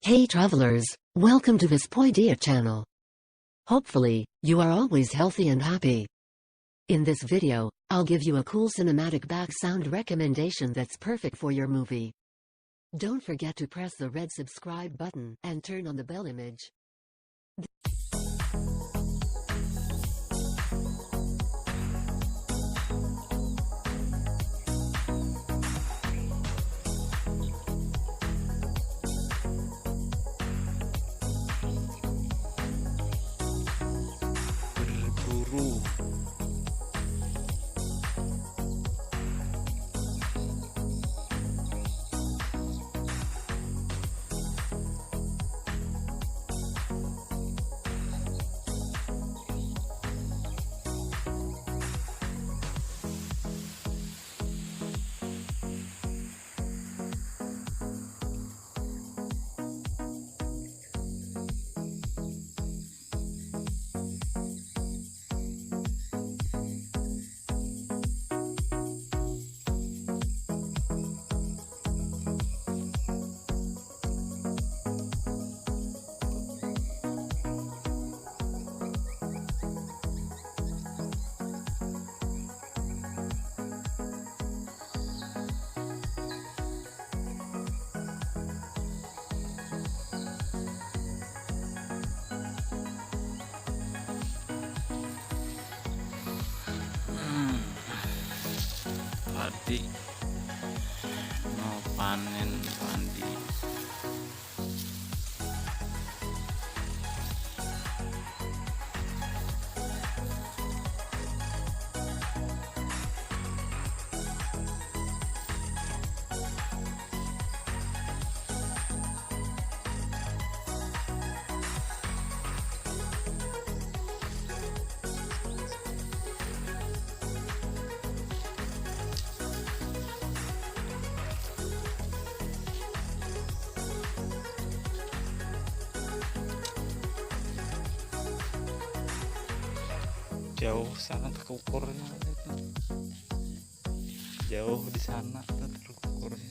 Hey travelers, welcome to this padinya channel. Hopefully, you are always healthy and happy. In this video, I'll give you a cool cinematic back sound recommendation that's perfect for your movie. Don't forget to press the red subscribe button and turn on the bell image. Berburu. Padi mau panen padi. Jauh sangat terukurnya itu. Jauh di sana tuh terukurnya.